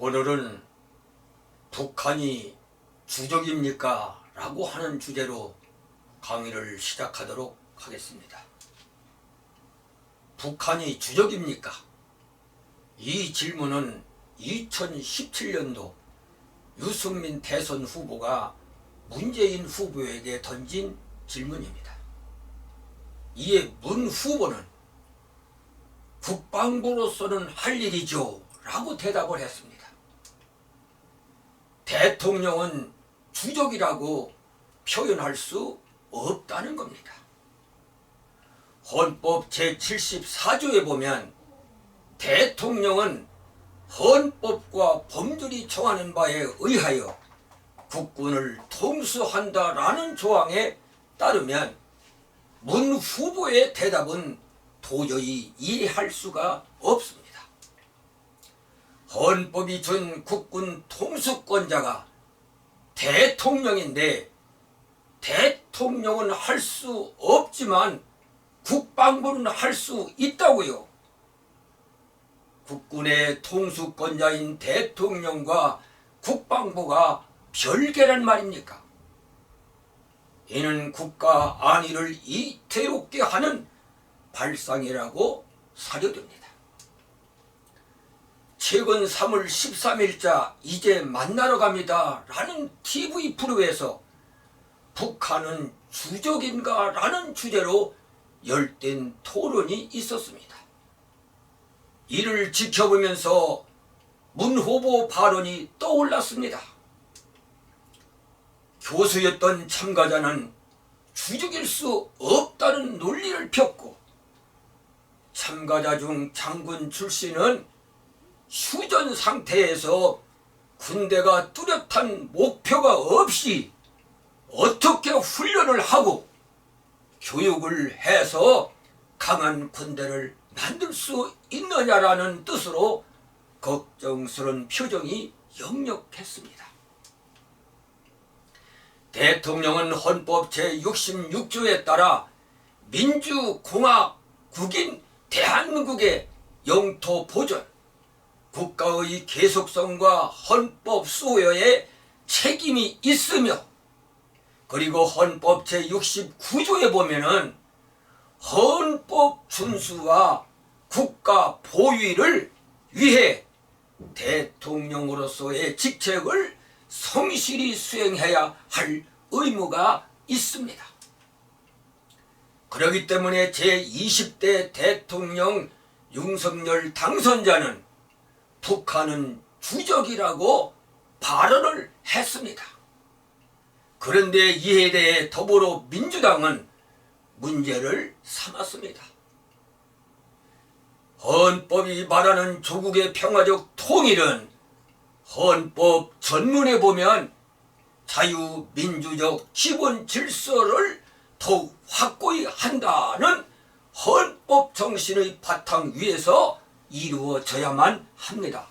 오늘은 북한이 주적입니까? 라고 하는 주제로 강의를 시작하도록 하겠습니다. 북한이 주적입니까? 이 질문은 2017년도 유승민 대선 후보가 문재인 후보에게 던진 질문입니다. 이에 문 후보는 국방부로서는 할 일이죠 라고 대답을 했습니다. 대통령은 주적이라고 표현할 수 없다는 겁니다. 헌법 제74조에 보면 대통령은 헌법과 법률이 정하는 바에 의하여 국군을 통수한다라는 조항에 따르면 문 후보의 대답은 도저히 이해할 수가 없습니다. 헌법이 준 국군 통수권자가 대통령인데 대통령은 할 수 없지만 국방부는 할 수 있다고요. 국군의 통수권자인 대통령과 국방부가 별개란 말입니까? 이는 국가 안위를 이태롭게 하는 발상이라고 사료됩니다. 최근 3월 13일자 이제 만나러 갑니다 라는 TV 프로에서 북한은 주적인가 라는 주제로 열띤 토론이 있었습니다. 이를 지켜보면서 문 후보 발언이 떠올랐습니다. 교수였던 참가자는 주적일 수 없다는 논리를 폈고 참가자 중 장군 출신은 휴전 상태에서 군대가 뚜렷한 목표가 없이 어떻게 훈련을 하고 교육을 해서 강한 군대를 만들 수 있느냐라는 뜻으로 걱정스러운 표정이 역력했습니다. 대통령은 헌법 제66조에 따라 민주공화국인 대한민국의 영토 보존, 국가의 계속성과 헌법 수호에 책임이 있으며 그리고 헌법 제69조에 보면은 헌법 준수와 국가 보위를 위해 대통령으로서의 직책을 성실히 수행해야 할 의무가 있습니다. 그렇기 때문에 제20대 대통령 윤석열 당선자는 북한은 주적이라고 발언을 했습니다. 그런데 이에 대해 더불어민주당은 문제를 삼았습니다. 헌법이 말하는 조국의 평화적 통일은 헌법 전문에 보면 자유민주적 기본 질서를 더욱 확고히 한다는 헌법 정신의 바탕 위에서 이루어져야만 합니다.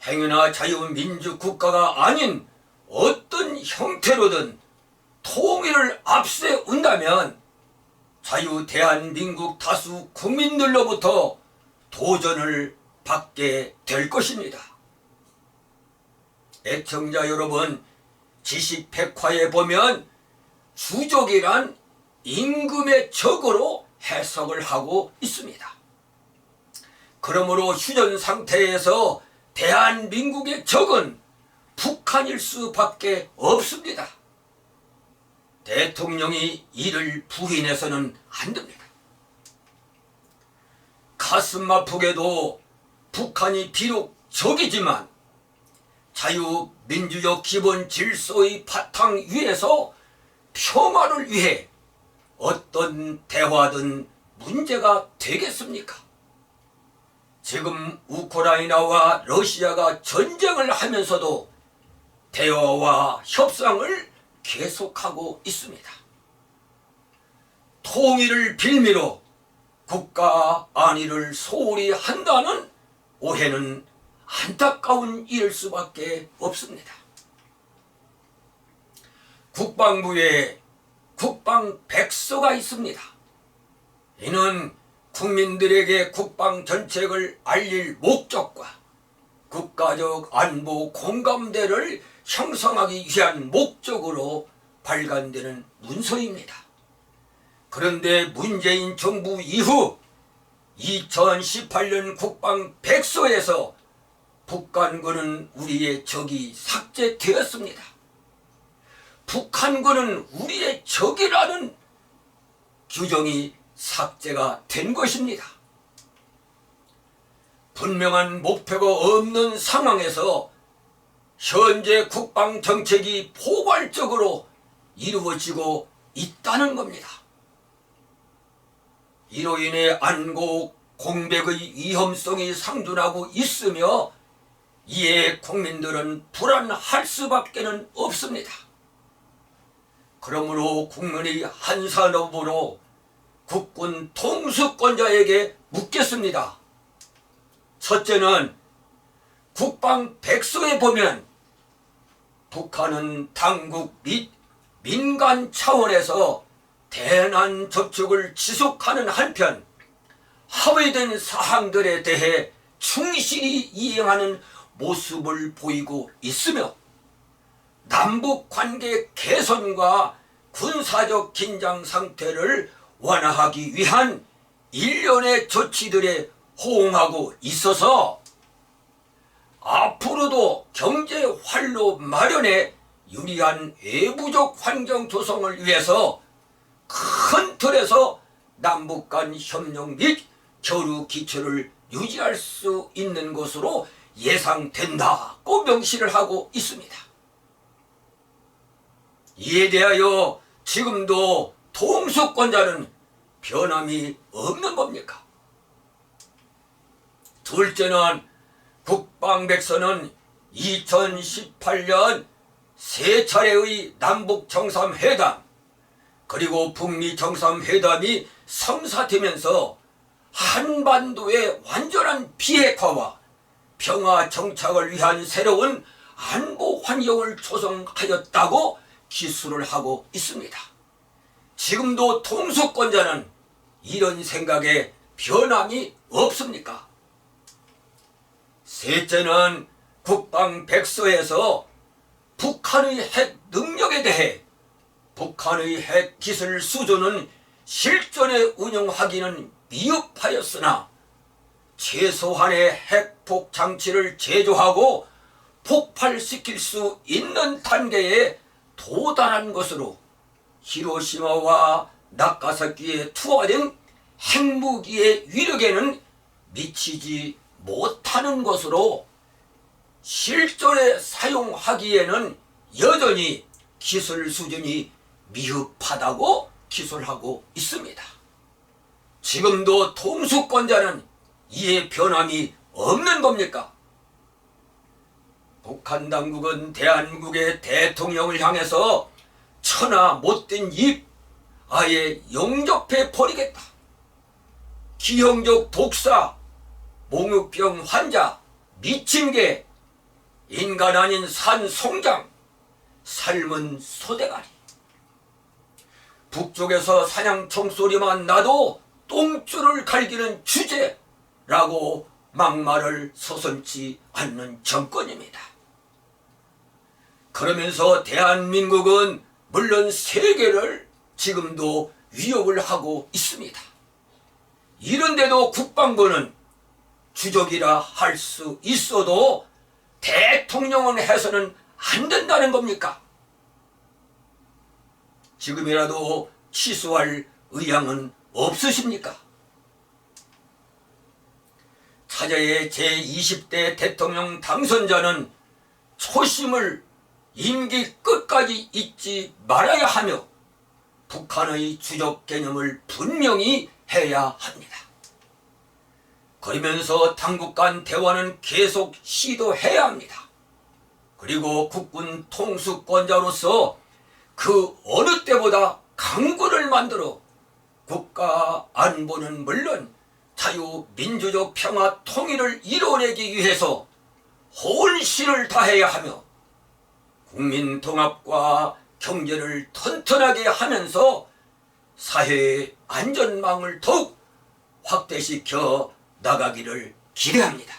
행여나 자유민주국가가 아닌 어떤 형태로든 통일을 앞세운다면 자유 대한민국 다수 국민들로부터 도전을 받게 될 것입니다. 애청자 여러분, 지식백화에 보면 주적이란 임금의 적으로 해석을 하고 있습니다. 그러므로 휴전 상태에서 대한민국의 적은 북한일 수밖에 없습니다. 대통령이 이를 부인해서는 안 됩니다. 가슴 아프게도 북한이 비록 적이지만 자유민주적 기본 질서의 바탕 위에서 평화를 위해 어떤 대화든 문제가 되겠습니까? 지금 우크라이나와 러시아가 전쟁을 하면서도 대화와 협상을 계속하고 있습니다. 통일을 빌미로 국가 안위를 소홀히 한다는 오해는 안타까운 일일 수밖에 없습니다. 국방부에 국방백서가 있습니다. 이는 국민들에게 국방 정책을 알릴 목적과 국가적 안보 공감대를 형성하기 위한 목적으로 발간되는 문서입니다. 그런데 문재인 정부 이후 2018년 국방백서에서 북한군은 우리의 적이 삭제되었습니다. 북한군은 우리의 적이라는 규정이 삭제가 된 것입니다. 분명한 목표가 없는 상황에서 현재 국방정책이 포괄적으로 이루어지고 있다는 겁니다. 이로 인해 안보 공백의 위험성이 상존하고 있으며 이에 국민들은 불안할 수밖에 없습니다. 그러므로 국민의 한 산업으로 국군 통수권자에게 묻겠습니다. 첫째는 국방백서에 보면 북한은 당국 및 민간 차원에서 대난 접촉을 지속하는 한편 합의된 사항들에 대해 충실히 이행하는 모습을 보이고 있으며 남북관계 개선과 군사적 긴장 상태를 완화하기 위한 일련의 조치들에 호응하고 있어서 앞으로도 경제 활로 마련에 유리한 외부적 환경 조성을 위해서 큰 틀에서 남북 간 협력 및 교류 기초를 유지할 수 있는 것으로 예상된다고 명시를 하고 있습니다. 이에 대하여 지금도 통수권자는 변함이 없는 겁니까? 둘째는 국방백서는 2018년 세 차례의 남북 정상회담 그리고 북미 정상회담이 성사되면서 한반도의 완전한 비핵화와 평화 정착을 위한 새로운 안보 환경을 조성하였다고 기술을 하고 있습니다. 지금도 통수권자는 이런 생각에 변함이 없습니까? 셋째는 국방백서에서 북한의 핵 능력에 대해 북한의 핵 기술 수준은 실전에 운용하기는 미흡하였으나 최소한의 핵폭 장치를 제조하고 폭발시킬 수 있는 단계에 도달한 것으로 히로시마와 나가사키에 투하된 핵무기의 위력에는 미치지 못하는 것으로 실전에 사용하기에는 여전히 기술 수준이 미흡하다고 기술하고 있습니다. 지금도 통수권자는 이에 변함이 없는 겁니까? 북한 당국은 대한민국의 대통령을 향해서 천하 못된 입 아예 용접해 버리겠다. 기형적 독사, 몽유병 환자, 미친개, 인간 아닌 산송장, 삶은 소대가리. 북쪽에서 사냥 총소리만 나도 똥줄을 갈기는 주제라고 막말을 서슴지 않는 정권입니다. 그러면서 대한민국은 물론 세계를 지금도 위협을 하고 있습니다. 이런데도 국방부는 주적이라 할 수 있어도 대통령은 해서는 안 된다는 겁니까? 지금이라도 취소할 의향은 없으십니까? 차제의 제20대 대통령 당선자는 초심을 임기 끝까지 잊지 말아야 하며 북한의 주적 개념을 분명히 해야 합니다. 그러면서 당국 간 대화는 계속 시도해야 합니다. 그리고 국군 통수권자로서 그 어느 때보다 강군을 만들어 국가 안보는 물론 자유민주적 평화 통일을 이뤄내기 위해서 혼신을 다해야 하며 국민 통합과 경제를 튼튼하게 하면서 사회의 안전망을 더욱 확대시켜 나가기를 기대합니다.